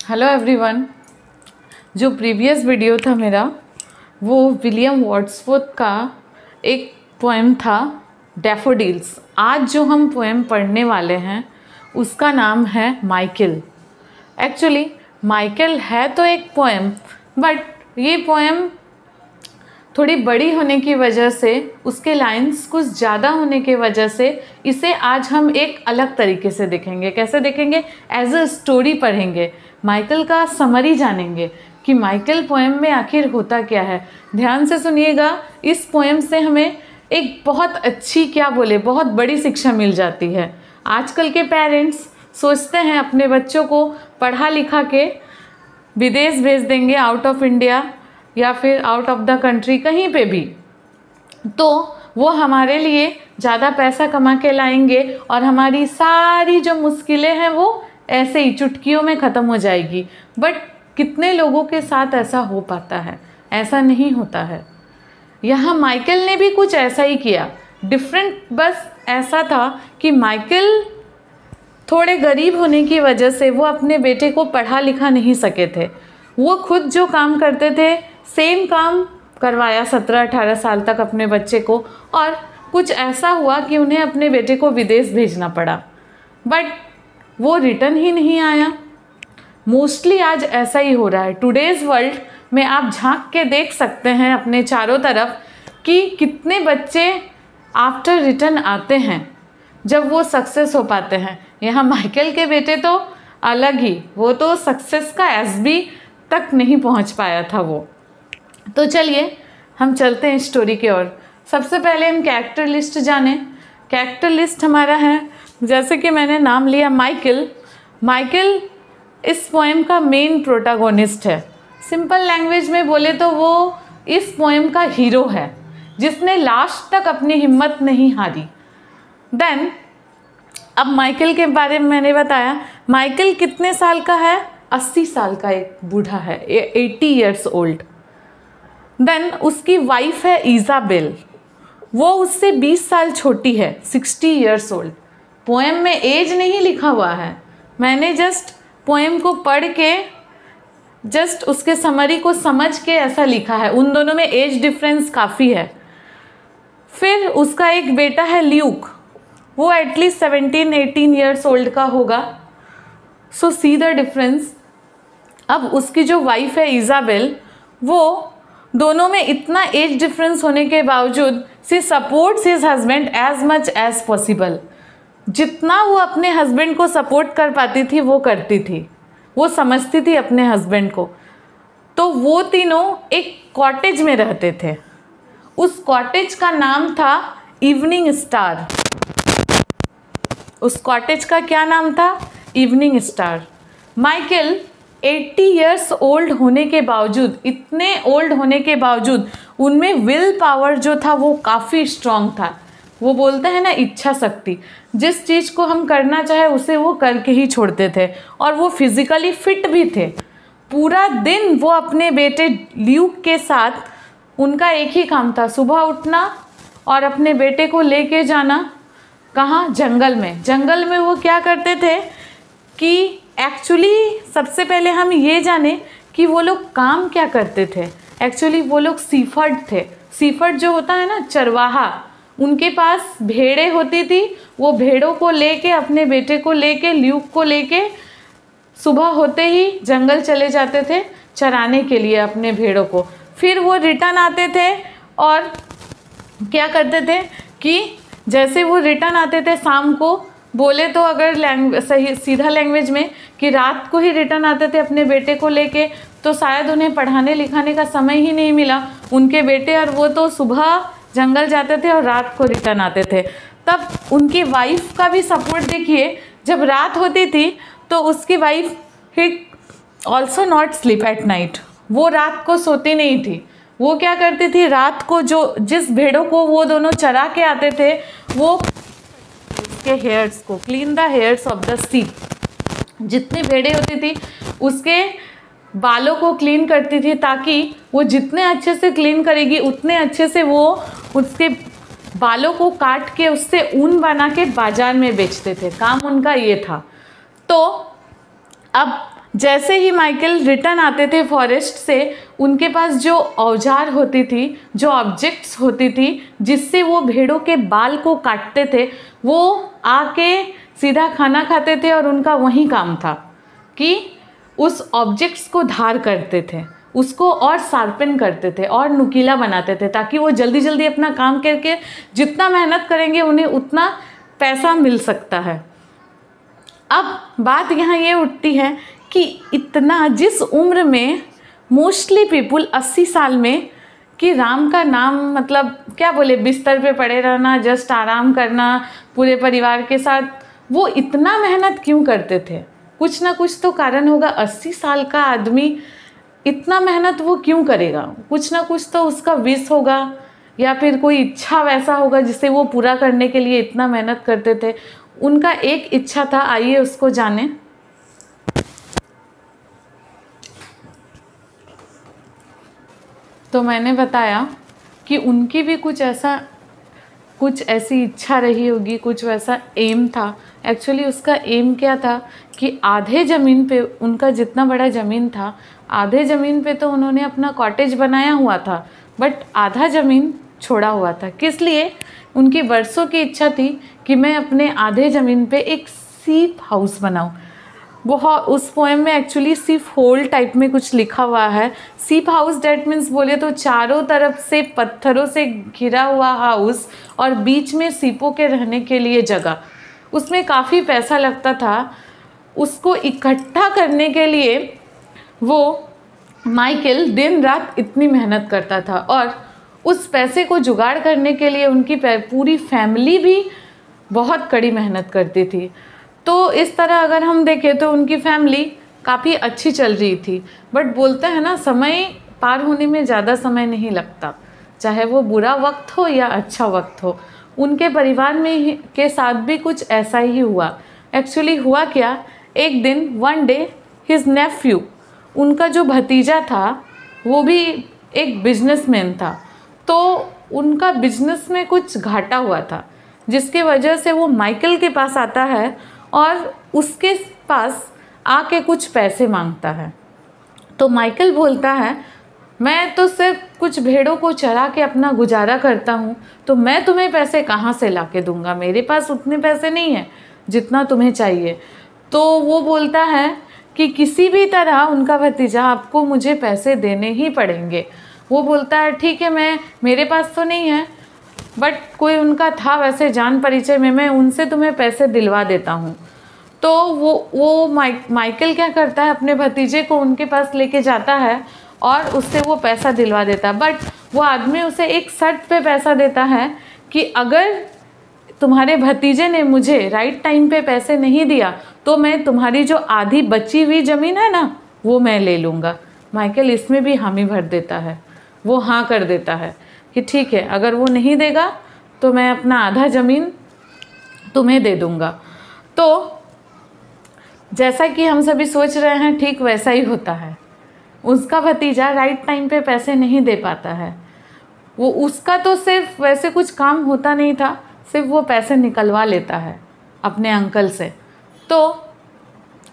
Hello everyone. जो previous video था मेरा वो विलियम वर्ड्सवर्थ का एक पोएम था डैफोडिल्स। आज जो हम पोएम पढ़ने वाले हैं उसका नाम है माइकल। एक्चुअली माइकल है तो एक पोएम, बट ये पोएम थोड़ी बड़ी होने की वजह से, उसके लाइंस कुछ ज़्यादा होने की वजह से इसे आज हम एक अलग तरीके से देखेंगे। कैसे देखेंगे? एज अ स्टोरी पढ़ेंगे, माइकल का समरी जानेंगे कि माइकल पोएम में आखिर होता क्या है। ध्यान से सुनिएगा, इस पोएम से हमें एक बहुत अच्छी बहुत बड़ी शिक्षा मिल जाती है। आजकल के पेरेंट्स सोचते हैं अपने बच्चों को पढ़ा लिखा के विदेश भेज देंगे, आउट ऑफ इंडिया या फिर आउट ऑफ द कंट्री, कहीं पे भी, तो वो हमारे लिए ज़्यादा पैसा कमा के लाएंगे और हमारी सारी जो मुश्किलें हैं वो ऐसे ही चुटकियों में ख़त्म हो जाएगी। बट कितने लोगों के साथ ऐसा हो पाता है? ऐसा नहीं होता है। यहाँ माइकल ने भी कुछ ऐसा ही किया, डिफरेंट बस ऐसा था कि माइकल थोड़े गरीब होने की वजह से वो अपने बेटे को पढ़ा लिखा नहीं सके थे। वो खुद जो काम करते थे सेम काम करवाया 17-18 साल तक अपने बच्चे को, और कुछ ऐसा हुआ कि उन्हें अपने बेटे को विदेश भेजना पड़ा, बट वो रिटर्न ही नहीं आया। मोस्टली आज ऐसा ही हो रहा है। टुडेज़ वर्ल्ड में आप झांक के देख सकते हैं अपने चारों तरफ कि कितने बच्चे आफ्टर रिटर्न आते हैं जब वो सक्सेस हो पाते हैं। यहाँ माइकल के बेटे तो अलग ही, वो तो सक्सेस का एसबी तक नहीं पहुँच पाया था वो। तो चलिए हम चलते हैं स्टोरी की ओर। सबसे पहले हम कैरेक्टर लिस्ट जानें। कैरेक्टर लिस्ट हमारा है, जैसे कि मैंने नाम लिया माइकल। माइकल इस पोएम का मेन प्रोटैगोनिस्ट है। सिंपल लैंग्वेज में बोले तो वो इस पोएम का हीरो है, जिसने लास्ट तक अपनी हिम्मत नहीं हारी। देन अब माइकल के बारे में मैंने बताया, माइकल कितने साल का है? 80 साल का एक बूढ़ा है, 80 ईयर्स ओल्ड। देन उसकी वाइफ है इज़ाबेल, वो उससे 20 साल छोटी है, 60 ईयर्स ओल्ड। पोएम में एज नहीं लिखा हुआ है, मैंने जस्ट पोएम को पढ़ के जस्ट उसके समरी को समझ के ऐसा लिखा है। उन दोनों में एज डिफरेंस काफ़ी है। फिर उसका एक बेटा है ल्यूक, वो एटलीस्ट 17-18 ईयर्स ओल्ड का होगा। सो सी द डिफरेंस। अब उसकी जो वाइफ है इज़ाबेल, वो दोनों में इतना एज डिफरेंस होने के बावजूद she supports his husband as much as possible. जितना वो अपने हस्बैंड को सपोर्ट कर पाती थी वो करती थी, वो समझती थी अपने हस्बैंड को। तो वो तीनों एक कॉटेज में रहते थे। उस कॉटेज का नाम था इवनिंग स्टार। उस कॉटेज का क्या नाम था? Evening star. Michael 80 years old होने के बावजूद, इतने ओल्ड होने के बावजूद उनमें विल पावर जो था वो काफ़ी स्ट्रॉन्ग था। वो बोलते हैं ना, इच्छा शक्ति। जिस चीज़ को हम करना चाहे उसे वो करके ही छोड़ते थे, और वो फिज़िकली फिट भी थे। पूरा दिन वो अपने बेटे ल्यूक के साथ, उनका एक ही काम था, सुबह उठना और अपने बेटे को लेके जाना। कहाँ? जंगल में। जंगल में वो क्या करते थे कि एक्चुअली सबसे पहले हम ये जाने कि वो लोग काम क्या करते थे। एक्चुअली वो लोग सीफर्ड थे। सीफर्ड जो होता है ना, चरवाहा, उनके पास भेड़ें होती थी। वो भेड़ों को लेके, अपने बेटे को लेके, ल्यूक को लेके सुबह होते ही जंगल चले जाते थे चराने के लिए अपने भेड़ों को। फिर वो रिटर्न आते थे और क्या करते थे कि जैसे वो रिटर्न आते थे शाम को, बोले तो अगर सही सीधा लैंग्वेज में कि रात को ही रिटर्न आते थे अपने बेटे को लेके, तो शायद उन्हें पढ़ाने लिखाने का समय ही नहीं मिला। उनके बेटे और वो तो सुबह जंगल जाते थे और रात को रिटर्न आते थे। तब उनकी वाइफ का भी सपोर्ट देखिए, जब रात होती थी तो उसकी wife he also not sleep at night. वो रात को सोती नहीं थी। वो क्या करती थी, रात को जो जिस भेड़ों को वो दोनों चरा के आते थे, वो उसके हेयर्स को, clean the hairs of the sheep, जितनी भेड़ें होती थी उसके बालों को क्लीन करती थी, ताकि वो जितने अच्छे से क्लीन करेगी उतने अच्छे से वो उसके बालों को काट के उससे ऊन बना के बाजार में बेचते थे। काम उनका ये था। तो अब जैसे ही माइकल रिटर्न आते थे फॉरेस्ट से, उनके पास जो औजार होती थी, जो ऑब्जेक्ट्स होती थी जिससे वो भेड़ों के बाल को काटते थे, वो आके सीधा खाना खाते थे और उनका वही काम था कि उस ऑब्जेक्ट्स को धार करते थे, उसको और शार्पन करते थे और नुकीला बनाते थे, ताकि वो जल्दी जल्दी अपना काम करके जितना मेहनत करेंगे उन्हें उतना पैसा मिल सकता है। अब बात यहाँ ये उठती है कि इतना जिस उम्र में मोस्टली पीपुल 80 साल में, कि राम का नाम मतलब क्या बोले, बिस्तर पे पड़े रहना, जस्ट आराम करना पूरे परिवार के साथ, वो इतना मेहनत क्यों करते थे? कुछ ना कुछ तो कारण होगा। 80 साल का आदमी इतना मेहनत वो क्यों करेगा? कुछ ना कुछ तो उसका विश होगा या फिर कोई इच्छा वैसा होगा जिसे वो पूरा करने के लिए इतना मेहनत करते थे। उनका एक इच्छा था, आइए उसको जाने। तो मैंने बताया कि उनकी भी कुछ ऐसी इच्छा रही होगी, कुछ वैसा एम था। एक्चुअली उसका एम क्या था कि आधे ज़मीन पे, उनका जितना बड़ा ज़मीन था, आधे ज़मीन पे तो उन्होंने अपना कॉटेज बनाया हुआ था, बट आधा ज़मीन छोड़ा हुआ था। किस लिए? उनकी बरसों की इच्छा थी कि मैं अपने आधे ज़मीन पे एक सीप हाउस बनाऊं। वो उस पोएम में एक्चुअली सीप होल टाइप में कुछ लिखा हुआ है। सीप हाउस डेट मीन्स बोले तो चारों तरफ से पत्थरों से घिरा हुआ हाउस और बीच में सीपों के रहने के लिए जगह। उसमें काफ़ी पैसा लगता था। उसको इकट्ठा करने के लिए वो माइकल दिन रात इतनी मेहनत करता था, और उस पैसे को जुगाड़ करने के लिए उनकी पूरी फैमिली भी बहुत कड़ी मेहनत करती थी। तो इस तरह अगर हम देखें तो उनकी फैमिली काफ़ी अच्छी चल रही थी। बट बोलते हैं ना, समय पार होने में ज़्यादा समय नहीं लगता, चाहे वो बुरा वक्त हो या अच्छा वक्त हो। उनके परिवार में के साथ भी कुछ ऐसा ही हुआ। एक्चुअली हुआ क्या, एक दिन वन डे हिज नेफ्यू, उनका जो भतीजा था वो भी एक बिजनेसमैन था, तो उनका बिजनेस में कुछ घाटा हुआ था, जिसकी वजह से वो माइकल के पास आता है और उसके पास आके कुछ पैसे मांगता है। तो माइकल बोलता है, मैं तो सिर्फ कुछ भेड़ों को चरा के अपना गुजारा करता हूँ, तो मैं तुम्हें पैसे कहाँ से ला के दूँगा, मेरे पास उतने पैसे नहीं हैं जितना तुम्हें चाहिए। तो वो बोलता है कि किसी भी तरह उनका भतीजा, आपको मुझे पैसे देने ही पड़ेंगे। वो बोलता है ठीक है, मेरे पास तो नहीं है, बट कोई उनका था वैसे जान परिचय में, मैं उनसे तुम्हें पैसे दिलवा देता हूँ। तो वो माइकल क्या करता है, अपने भतीजे को उनके पास लेके जाता है और उससे वो पैसा दिलवा देता। बट वो आदमी उसे एक शर्त पे पैसा देता है कि अगर तुम्हारे भतीजे ने मुझे राइट टाइम पे पैसे नहीं दिया तो मैं तुम्हारी जो आधी बची हुई ज़मीन है ना, वो मैं ले लूँगा। माइकल इसमें भी हामी भर देता है, वो हाँ कर देता है कि ठीक है, अगर वो नहीं देगा तो मैं अपना आधा ज़मीन तुम्हें दे दूँगा। तो जैसा कि हम सभी सोच रहे हैं, ठीक वैसा ही होता है। उसका भतीजा राइट टाइम पे पैसे नहीं दे पाता है। वो उसका तो सिर्फ वैसे कुछ काम होता नहीं था, सिर्फ वो पैसे निकलवा लेता है अपने अंकल से। तो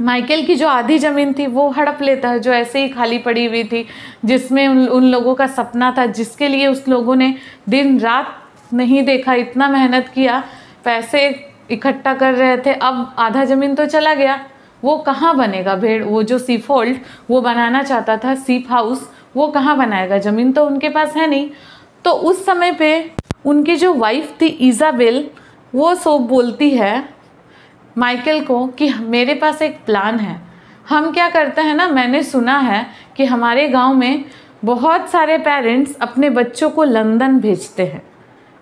माइकल की जो आधी ज़मीन थी वो हड़प लेता है, जो ऐसे ही खाली पड़ी हुई थी, जिसमें उन लोगों का सपना था, जिसके लिए उस लोगों ने दिन रात नहीं देखा, इतना मेहनत किया, पैसे इकट्ठा कर रहे थे। अब आधा ज़मीन तो चला गया, वो कहाँ बनेगा भेड़, वो जो सीप होल्ड वो बनाना चाहता था, सीप हाउस, वो कहाँ बनाएगा, ज़मीन तो उनके पास है नहीं। तो उस समय पे उनकी जो वाइफ थी इज़ाबेल, वो सब बोलती है माइकल को कि मेरे पास एक प्लान है। हम क्या करते हैं ना, मैंने सुना है कि हमारे गांव में बहुत सारे पेरेंट्स अपने बच्चों को लंदन भेजते हैं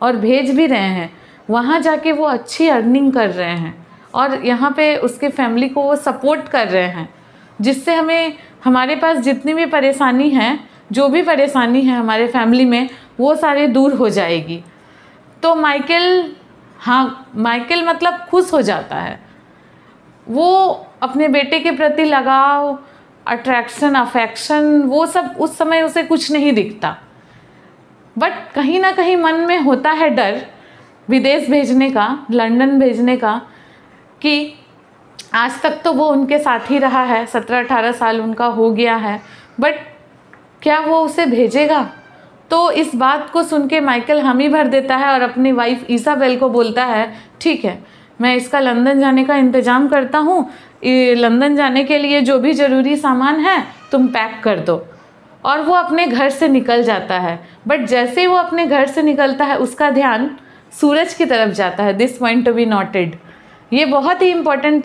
और भेज भी रहे हैं। वहाँ जाके वो अच्छी अर्निंग कर रहे हैं और यहाँ पे उसके फैमिली को वो सपोर्ट कर रहे हैं, जिससे हमारे पास जितनी भी परेशानी है, जो भी परेशानी है हमारे फैमिली में, वो सारे दूर हो जाएगी। तो माइकल मतलब खुश हो जाता है। वो अपने बेटे के प्रति लगाव, अट्रैक्शन, अफेक्शन, वो सब उस समय उसे कुछ नहीं दिखता। बट कहीं ना कहीं मन में होता है डर विदेश भेजने का, लंदन भेजने का, कि आज तक तो वो उनके साथ ही रहा है, 17-18 साल उनका हो गया है, बट क्या वो उसे भेजेगा? तो इस बात को सुन के माइकल हामी भर देता है और अपनी वाइफ इसाबेल को बोलता है, ठीक है, मैं इसका लंदन जाने का इंतज़ाम करता हूँ, लंदन जाने के लिए जो भी ज़रूरी सामान है तुम पैक कर दो। और वो अपने घर से निकल जाता है। बट जैसे ही वो अपने घर से निकलता है उसका ध्यान सूरज की तरफ जाता है। This point to be noted. ये बहुत ही इम्पोर्टेंट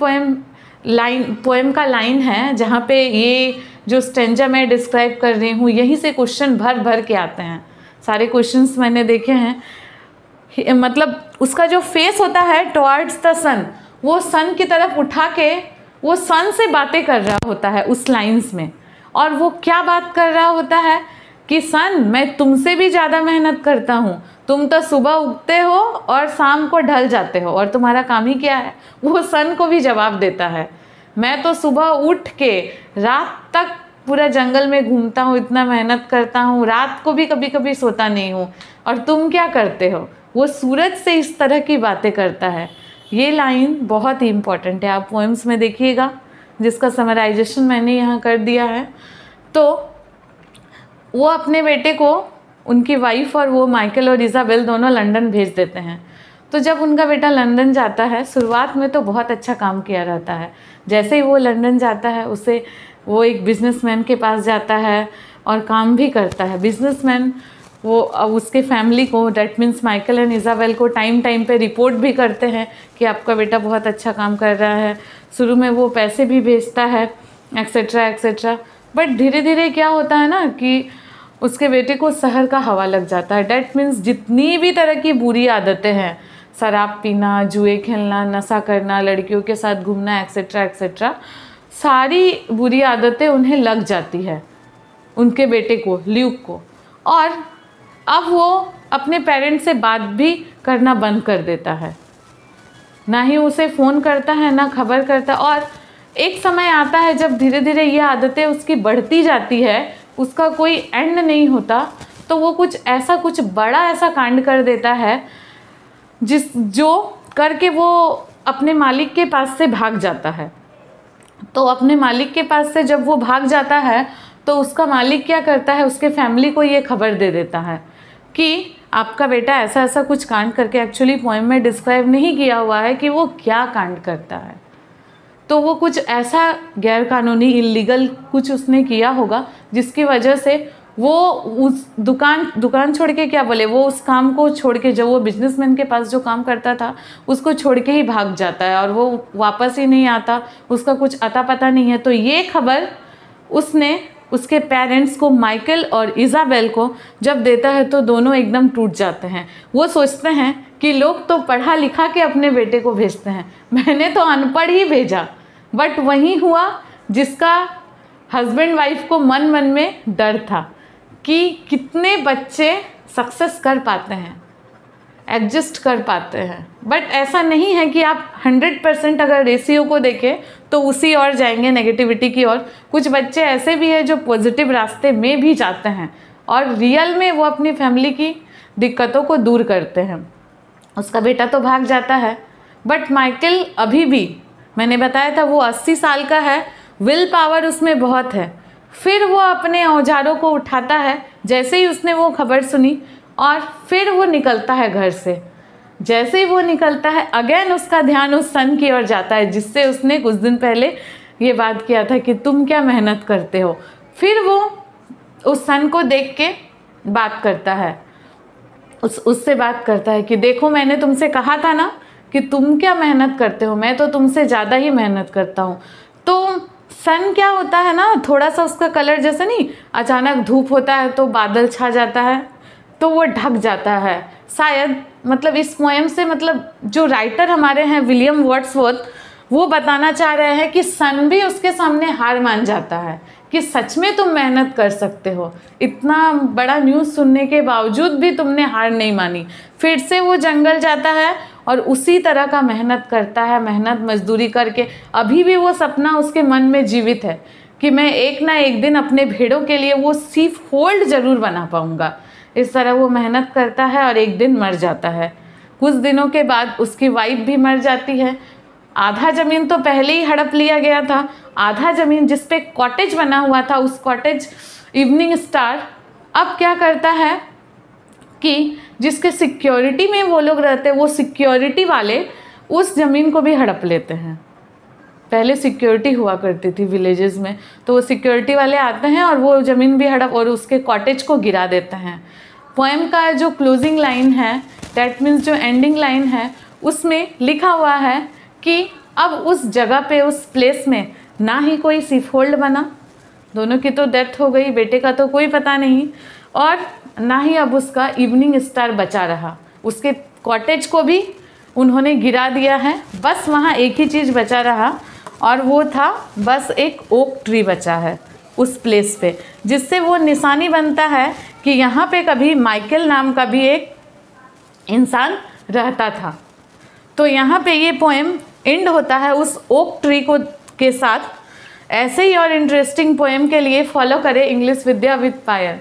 पोएम का लाइन है, जहाँ पे ये जो स्टेंजा मैं डिस्क्राइब कर रही हूँ यहीं से क्वेश्चन भर भर के आते हैं। सारे क्वेश्चंस मैंने देखे हैं। मतलब उसका जो फेस होता है टुवर्ड्स द सन, वो सन की तरफ उठा के वो सन से बातें कर रहा होता है उस लाइन्स में। और वो क्या बात कर रहा होता है कि सन, मैं तुमसे भी ज़्यादा मेहनत करता हूँ, तुम तो सुबह उगते हो और शाम को ढल जाते हो और तुम्हारा काम ही क्या है। वो सन को भी जवाब देता है, मैं तो सुबह उठ के रात तक पूरा जंगल में घूमता हूँ, इतना मेहनत करता हूँ, रात को भी कभी कभी सोता नहीं हूँ, और तुम क्या करते हो। वो सूरज से इस तरह की बातें करता है। ये लाइन बहुत ही इम्पॉर्टेंट है, आप पोएम्स में देखिएगा, जिसका समराइजेशन मैंने यहाँ कर दिया है। तो वो अपने बेटे को, उनकी वाइफ और वो माइकल और इसाबेल दोनों लंदन भेज देते हैं। तो जब उनका बेटा लंदन जाता है, शुरुआत में तो बहुत अच्छा काम किया रहता है। जैसे ही वो लंदन जाता है उसे वो एक बिजनेसमैन के पास जाता है और काम भी करता है। बिजनेसमैन वो उसके फैमिली को, that means Michael and Isabel को टाइम टाइम पे रिपोर्ट भी करते हैं कि आपका बेटा बहुत अच्छा काम कर रहा है। शुरू में वो पैसे भी भेजता है, एक्सेट्रा एक्सेट्रा। बट धीरे धीरे क्या होता है ना कि उसके बेटे को शहर का हवा लग जाता है। डेट मीन्स जितनी भी तरह की बुरी आदतें हैं, शराब पीना, जुए खेलना, नशा करना, लड़कियों के साथ घूमना, एक्सेट्रा एक्सेट्रा, सारी बुरी आदतें उन्हें लग जाती है, उनके बेटे को, ल्यूक को। और अब वो अपने पेरेंट्स से बात भी करना बंद कर देता है, ना ही उसे फ़ोन करता है, ना खबर करता। और एक समय आता है जब धीरे धीरे ये आदतें उसकी बढ़ती जाती है, उसका कोई एंड नहीं होता, तो वो कुछ बड़ा ऐसा कांड कर देता है जो करके वो अपने मालिक के पास से भाग जाता है। तो अपने मालिक के पास से जब वो भाग जाता है तो उसका मालिक क्या करता है, उसके फैमिली को ये खबर दे देता है कि आपका बेटा ऐसा ऐसा कुछ कांड करके, एक्चुअली पोएम में डिस्क्राइब नहीं किया हुआ है कि वो क्या कांड करता है। तो वो कुछ ऐसा गैरकानूनी, इल्लीगल कुछ उसने किया होगा जिसकी वजह से वो उस दुकान छोड़ के, क्या बोले, वो उस काम को छोड़ के, जब वो बिजनेसमैन के पास जो काम करता था उसको छोड़ के ही भाग जाता है और वो वापस ही नहीं आता, उसका कुछ अता पता नहीं है। तो ये खबर उसने उसके पेरेंट्स को, माइकल और इसाबेल को जब देता है तो दोनों एकदम टूट जाते हैं। वो सोचते हैं कि लोग तो पढ़ा लिखा के अपने बेटे को भेजते हैं, मैंने तो अनपढ़ ही भेजा। बट वही हुआ जिसका हस्बैंड वाइफ को मन मन में डर था कि कितने बच्चे सक्सेस कर पाते हैं, एडजस्ट कर पाते हैं। बट ऐसा नहीं है कि आप 100% अगर रेशियो को देखें तो उसी ओर जाएंगे, नेगेटिविटी की ओर। कुछ बच्चे ऐसे भी हैं जो पॉजिटिव रास्ते में भी जाते हैं और रियल में वो अपनी फैमिली की दिक्कतों को दूर करते हैं। उसका बेटा तो भाग जाता है, बट माइकल अभी भी, मैंने बताया था वो 80 साल का है, विल पावर उसमें बहुत है। फिर वो अपने औजारों को उठाता है जैसे ही उसने वो खबर सुनी, और फिर वो निकलता है घर से। जैसे ही वो निकलता है, अगेन उसका ध्यान उस सन की ओर जाता है जिससे उसने कुछ दिन पहले ये बात किया था कि तुम क्या मेहनत करते हो। फिर वो उस सन को देख के बात करता है, उससे बात करता है कि देखो, मैंने तुमसे कहा था ना कि तुम क्या मेहनत करते हो, मैं तो तुमसे ज़्यादा ही मेहनत करता हूँ। तो सन क्या होता है ना, थोड़ा सा उसका कलर जैसे नहीं, अचानक धूप होता है तो बादल छा जाता है तो वो ढक जाता है शायद। मतलब इस पोएम से, मतलब जो राइटर हमारे हैं विलियम वर्ड्सवर्थ, वो बताना चाह रहे हैं कि सन भी उसके सामने हार मान जाता है कि सच में तुम मेहनत कर सकते हो, इतना बड़ा न्यूज़ सुनने के बावजूद भी तुमने हार नहीं मानी। फिर से वो जंगल जाता है और उसी तरह का मेहनत करता है, मेहनत मजदूरी करके। अभी भी वो सपना उसके मन में जीवित है कि मैं एक ना एक दिन अपने भेड़ों के लिए वो सी फोल्ड ज़रूर बना पाऊँगा। इस तरह वो मेहनत करता है और एक दिन मर जाता है। कुछ दिनों के बाद उसकी वाइफ भी मर जाती है आधा ज़मीन तो पहले ही हड़प लिया गया था, आधा ज़मीन जिस पे कॉटेज बना हुआ था, उस कॉटेज इवनिंग स्टार अब क्या करता है कि जिसके सिक्योरिटी में वो लोग रहते हैं, वो सिक्योरिटी वाले उस ज़मीन को भी हड़प लेते हैं। पहले सिक्योरिटी हुआ करती थी विलेजेस में, तो वो सिक्योरिटी वाले आते हैं और वो ज़मीन भी हड़प और उसके कॉटेज को गिरा देते हैं। पोएम का जो क्लोजिंग लाइन है, दैट मीन्स जो एंडिंग लाइन है, उसमें लिखा हुआ है कि अब उस जगह पे, उस प्लेस में ना ही कोई सीफोल्ड बना, दोनों की तो डेथ हो गई, बेटे का तो कोई पता नहीं, और ना ही अब उसका इवनिंग स्टार बचा रहा। उसके कॉटेज को भी उन्होंने गिरा दिया है। बस वहाँ एक ही चीज़ बचा रहा और वो था बस एक ओक ट्री बचा है उस प्लेस पे, जिससे वो निशानी बनता है कि यहाँ पे कभी माइकल नाम का भी एक इंसान रहता था। तो यहाँ पे ये पोएम एंड होता है उस ओक ट्री को के साथ। ऐसे ही और इंटरेस्टिंग पोएम के लिए फॉलो करें इंग्लिश विद्या विद पायल।